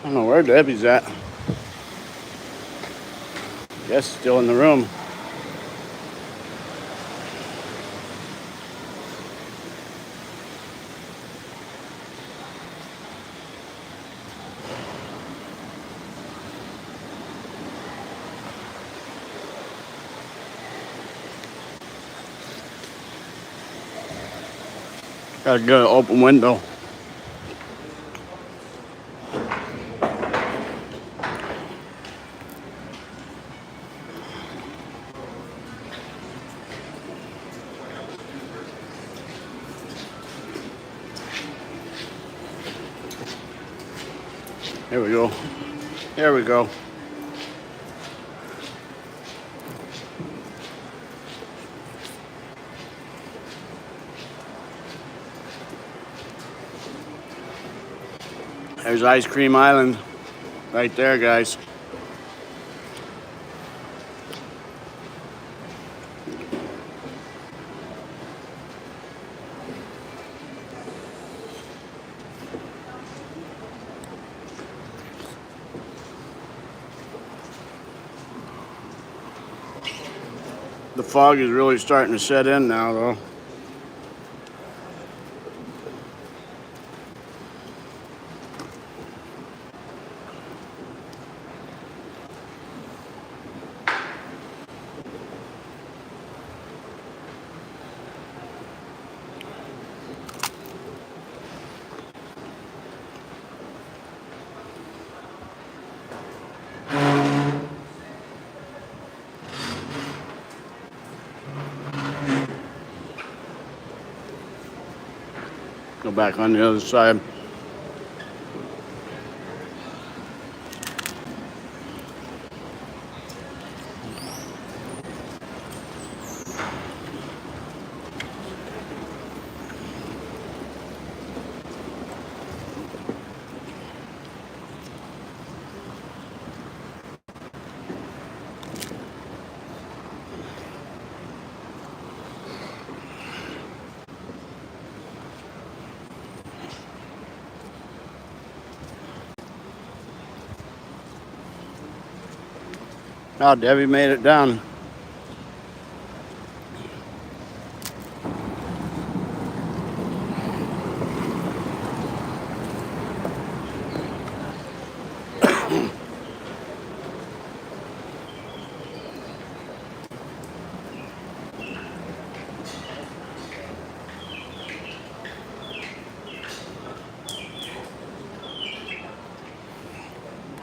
I don't know where Debbie's at. Guess still in the room. Got a good open window. There we go. There we go. There's Ice Cream Island right there, guys. The fog is really starting to set in now, though. Go back on the other side. Oh, Debbie made it down.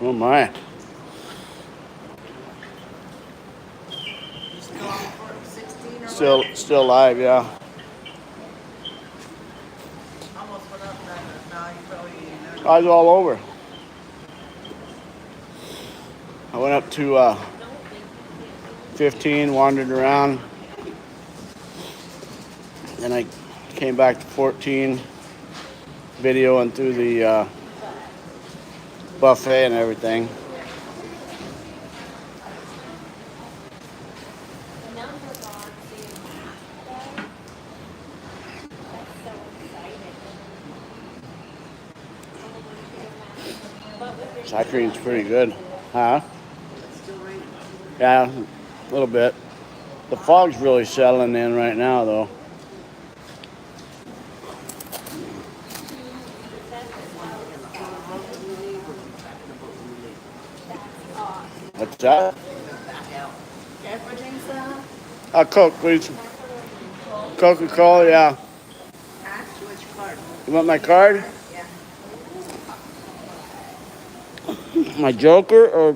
Oh my. You still on for 16 or Still live, yeah. almost went up that. No, you probably I was all over. I went up to 15, wandered around. Then I came back to 14, videoing through the buffet and everything. Ice cream's pretty good. Huh? still raining. Yeah, a little bit. The fog's really settling in right now, though. What's that? Back out. Jennifer drinks that? Coke, please. Coca-Cola, yeah. Ask which card? You want my card? Yeah. My Joker or...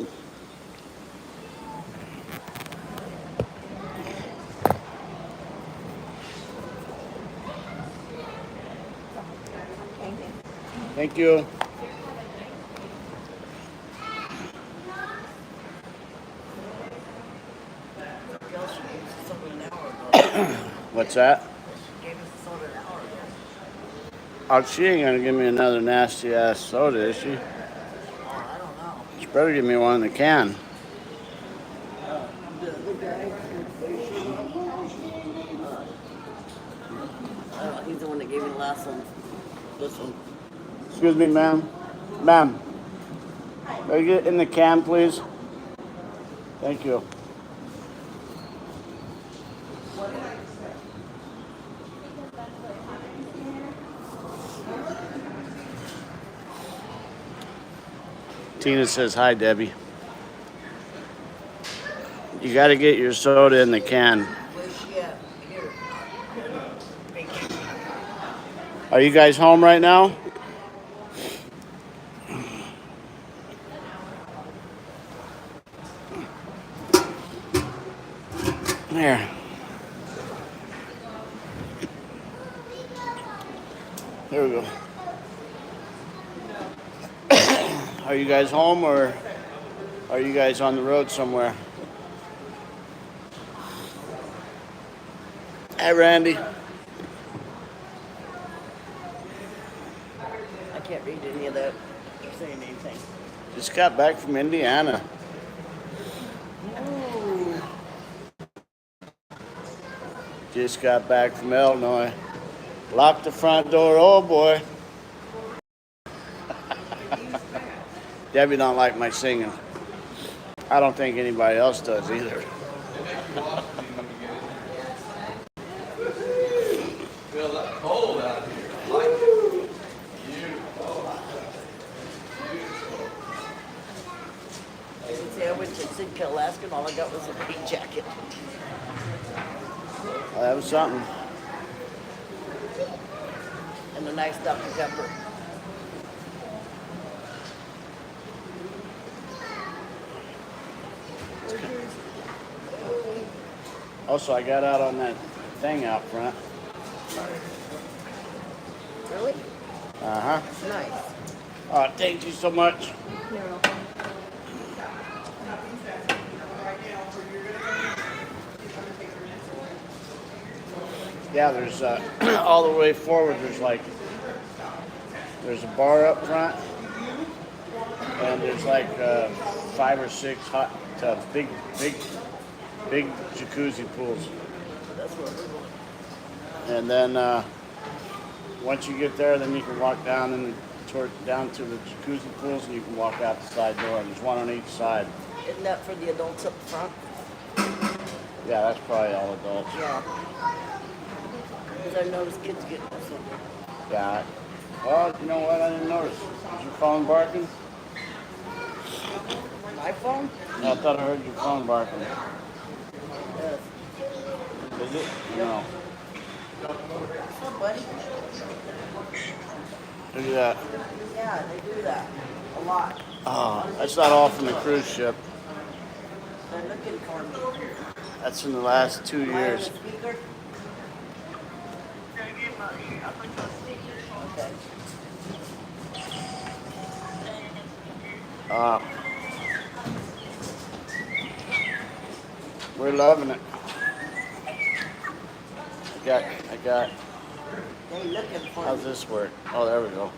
Thank you. Girl, she gave us soda an hour ago. What's that? She gave us soda an hour ago. Oh, she ain't gonna give me another nasty ass soda, is she? Oh, I don't know. She better give me one in the can. The other guy, he's the one that gave me the last one. This one. Excuse me, ma'am. Ma'am, can I get it in the can, please? Thank you. Tina says, hi, Debbie. You got to get your soda in the can. Where's she at? Here. Vacation. Are you guys home right now? There. There we go. Are you guys home or are you guys on the road somewhere? Hey, Randy. I can't read any of that. You're saying anything. Just got back from Indiana. Ooh. Just got back from Illinois. Locked the front door. Oh boy. Debbie don't like my singing. I don't think anybody else does either. Feel that cold out here. I like it. Beautiful. See, I went to Sitka, Alaska, and all I got was a pink jacket. Well, that was something. And a nice Dr. Pepper. Also, I got out on that thing out front. Really? Uh-huh. Nice. Thank you so much. You're welcome. Yeah, there's all the way forward. There's a bar up front, and there's like 5 or 6 hot tubs, big jacuzzi pools. That's where we're going. And then once you get there, then you can walk down down to the jacuzzi pools, and you can walk out the side door. There's one on each side. Isn't that for the adults up front? Yeah, that's probably all adults. Yeah. Because I noticed kids getting some. Yeah. Well, you know what? I didn't notice. Is your phone barking? My phone? Yeah, I thought I heard your phone barking. Yes. Is it? No. What's up, buddy? Look at that. Yeah, they do that. A lot. Oh, that's not all from the cruise ship. They're looking for me. That's in the last 2 Am I on the years. speaker? Okay. We're loving it. I got, They looking for how's me. this work? Oh, there we go.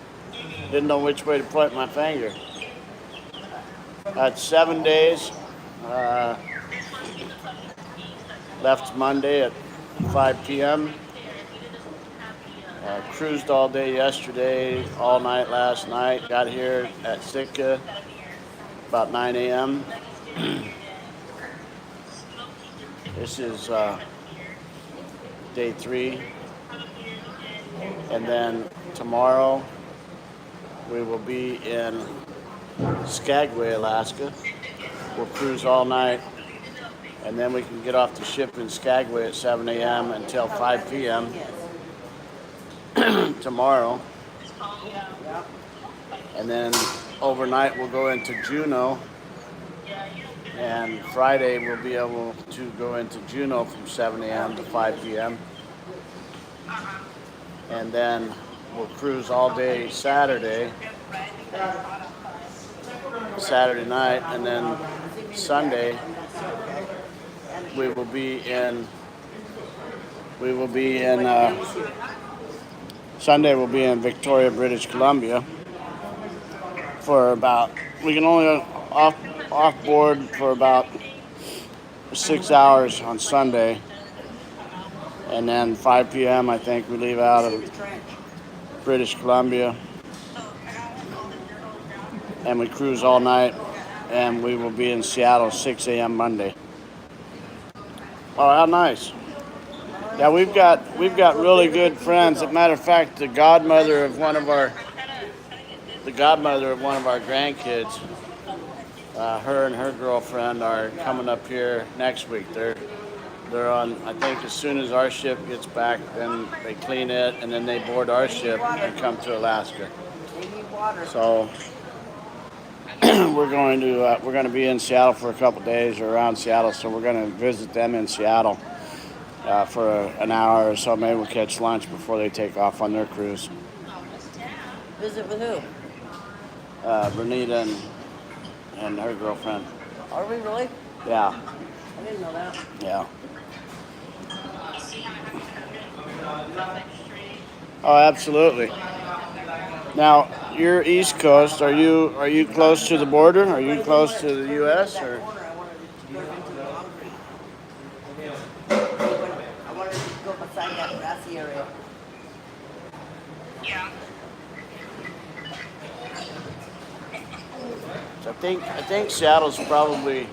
Didn't know which way to point my finger. It's 7 days. Left Monday at 5 p.m. Cruised all day yesterday, all night last night. Got here at Sitka about 9 a.m. This is day 3. And then tomorrow we will be in Skagway, Alaska. We'll cruise all night. And then we can get off the ship in Skagway at 7 a.m. until 5 p.m. tomorrow. Yeah. And then overnight we'll go into Juneau. And Friday we'll be able to go into Juneau from 7 a.m. to 5 p.m. And then we'll cruise all day Saturday night, and then Sunday we will be in Sunday we'll be in Victoria, British Columbia for about, we can only off board for about 6 hours on Sunday, and then 5 p.m. I think we leave out of British Columbia, and we cruise all night, and we will be in Seattle 6 a.m. Monday. Oh, how nice! Yeah, we've got really good friends. As a matter of fact, the godmother of one of our grandkids, her and her girlfriend are coming up here next week. They're on, I think as soon as our ship gets back, then they clean it, and then they board our ship and come to Alaska. They need water. So we're going to be in Seattle for a couple days, or around Seattle. So we're going to visit them in Seattle for an hour or so. Maybe we'll catch lunch before they take off on their cruise. Visit with who? Bernita and her girlfriend. Are we really? Yeah, I didn't know that. yeah. Oh, absolutely. Now, you're East Coast. Are you close to the border? Are you close to the U.S. or? I wanted to go beside that grassy area. So I think Seattle's probably.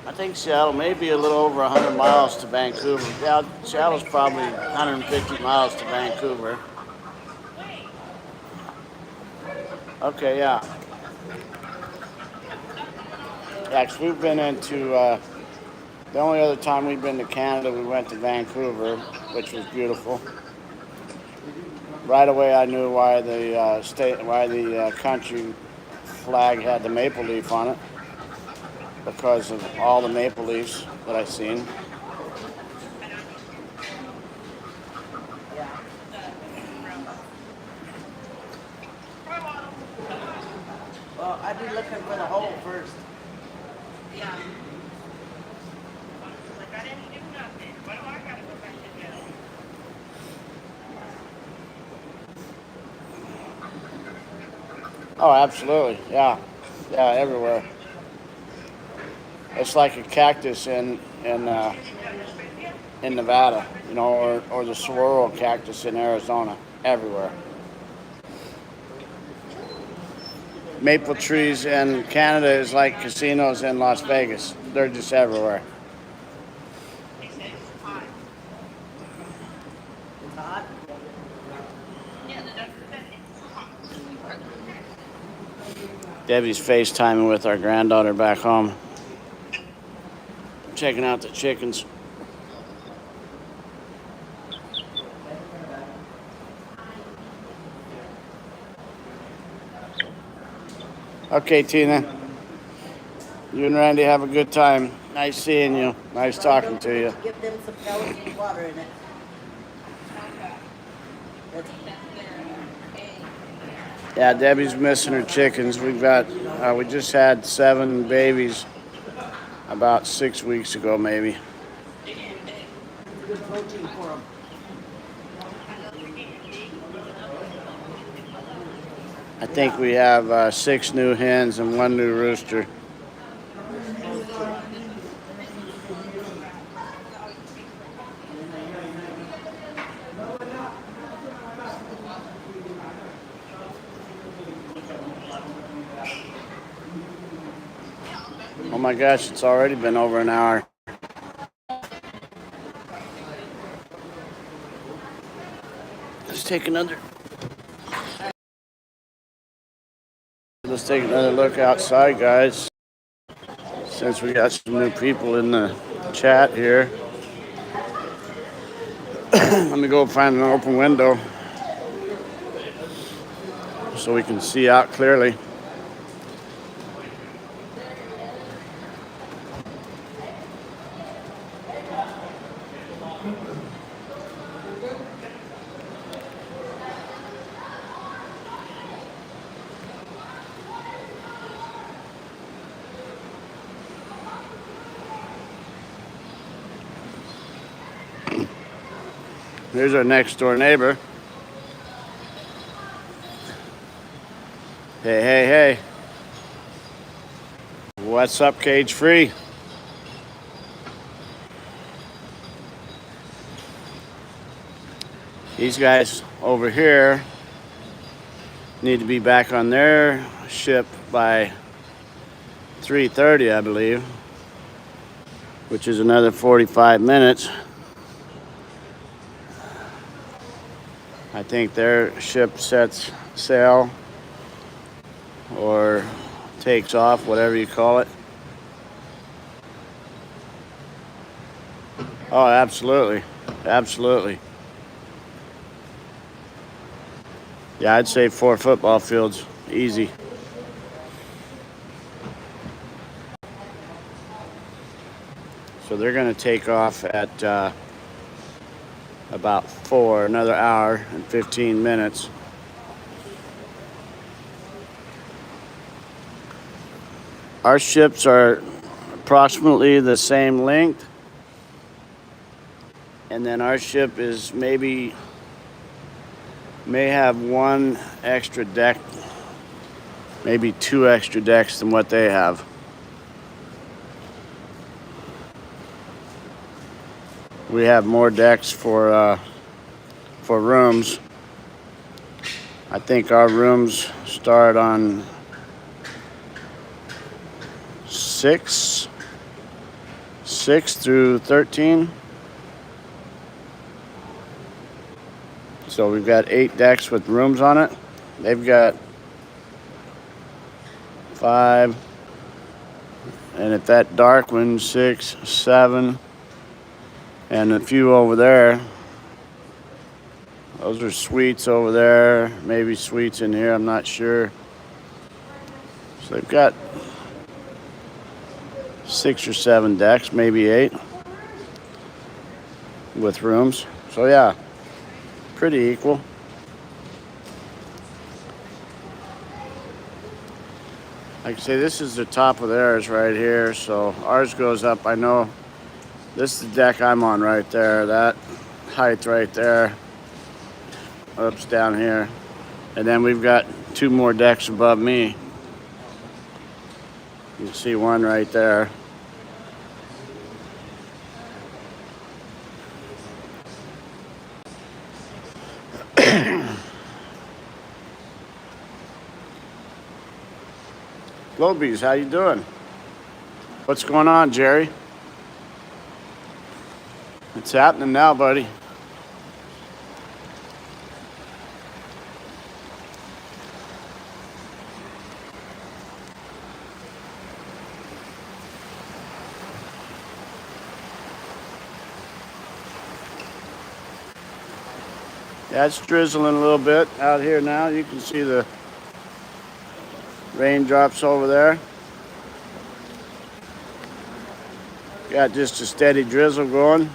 I think Seattle may be a little over 100 miles to Vancouver. Yeah, Seattle's probably 150 miles to Vancouver. Okay, yeah. Yeah, 'cause we've been into, the only other time we've been to Canada, we went to Vancouver, which was beautiful. Right away I knew why the country flag had the maple leaf on it, because of all the maple leaves that I've seen. Yeah. started looking for the hole first. Yeah. Like I didn't do nothing. Why do I gotta go back to jail? Oh, absolutely. Yeah. Yeah, everywhere. It's like a cactus in Nevada, you know, or the saguaro cactus in Arizona. Everywhere. Maple trees in Canada is like casinos in Las Vegas. They're just everywhere. He said it's hot. It's hot. Yeah, the doctor said it's hot. Debbie's FaceTiming with our granddaughter back home, checking out the chickens. Okay, Tina. You and Randy have a good time. Nice seeing you. Nice talking to you. Give them some pellets with water in it. That's Yeah, Debbie's missing her chickens. We just had 7 babies about 6 weeks ago, maybe. good protein for them. I think we have 6 new hens and 1 new rooster. Oh my gosh, it's already been over an hour. Let's take another look outside, guys. Since we got some new people in the chat here. Let me go find an open window so we can see out clearly. Here's our next door neighbor. Hey, hey, hey. What's up, Cage Free? These guys over here need to be back on their ship by 3:30, I believe, which is another 45 minutes. I think their ship sets sail or takes off, whatever you call it. Oh, absolutely. Absolutely. Yeah, I'd say 4 football fields, easy. So they're going to take off at about 4, another hour and 15 minutes. Our ships are approximately the same length, and then our ship is may have 1 extra deck, maybe 2 extra decks than what they have. We have more decks for rooms. I think our rooms start on 6 through 13. So we've got 8 decks with rooms on it. They've got 5. And at that dark one, 6, 7. And a few over there. Those are suites over there. Maybe suites in here, I'm not sure. So they've got 6 or 7 decks, maybe 8. With rooms. So yeah, pretty equal. Like I say, this is the top of theirs right here, so ours goes up. I know this is the deck I'm on right there. That height right there, ups down here. And then we've got 2 more decks above me. You can see one right there. Globies, how you doing? What's going on, Jerry? It's happening now, buddy. Yeah, it's drizzling a little bit out here now. You can see the raindrops over there. Got just a steady drizzle going.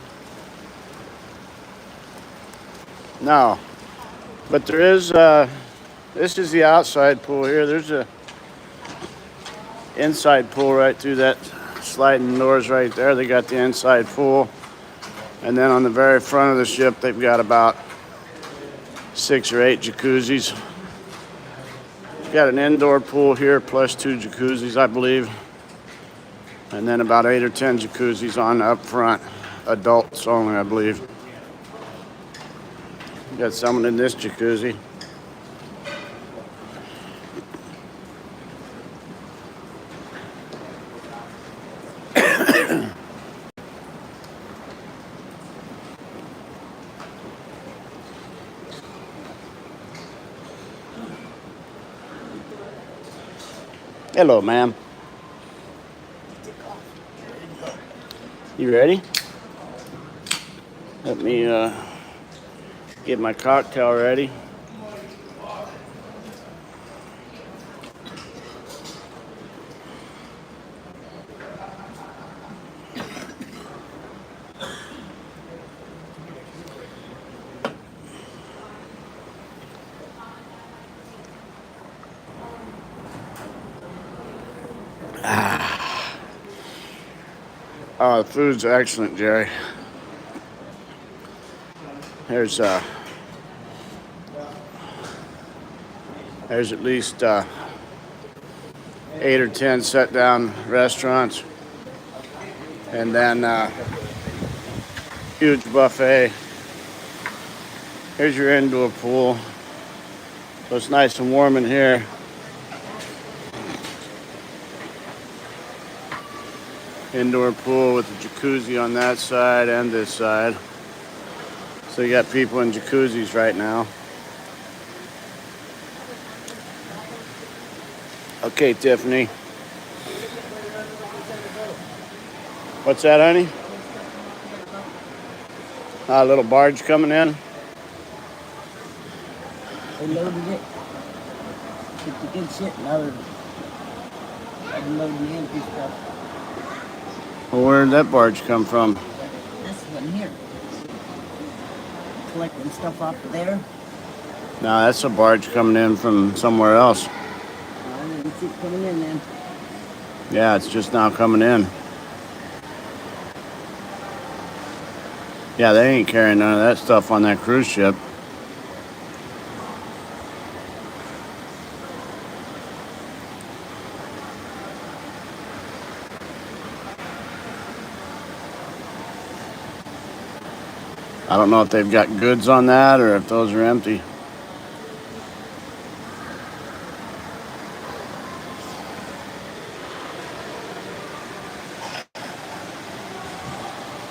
No, but there is, this is the outside pool here. There's a inside pool right through that sliding doors right there. They got the inside pool. And then on the very front of the ship, they've got about 6 or 8 jacuzzis. Got an indoor pool here plus 2 jacuzzis, I believe. And then about 8 or 10 jacuzzis on up front. Adults only, I believe. Got someone in this jacuzzi. Hello, ma'am. You ready? Let me get my cocktail ready. Oh, the food's excellent, Jerry. There's at least 8 or 10 set-down restaurants, and then huge buffet. Here's your indoor pool. So it's nice and warm in here. Indoor pool with a jacuzzi on that side and this side. So you got people in jacuzzis right now. Okay, Tiffany. What's that, honey? A little barge coming in. They loaded it. Took the good shit. Now they're loading the empty stuff. Well, where did that barge come from? This one here. Collecting stuff off of there. No, that's a barge coming in from somewhere else. I didn't see it coming in then. Yeah, it's just now coming in. Yeah, they ain't carrying none of that stuff on that cruise ship. I don't know if they've got goods on that or if those are empty.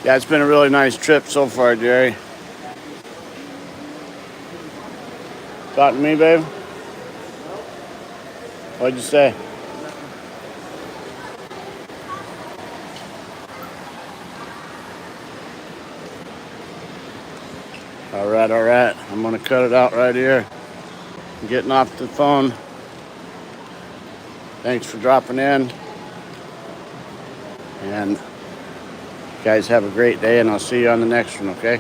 Yeah, it's been a really nice trip so far, Jerry. Talking to me, babe? What'd you say? All right. I'm gonna cut it out right here. I'm getting off the phone. Thanks for dropping in. And you guys have a great day, and I'll see you on the next one, okay?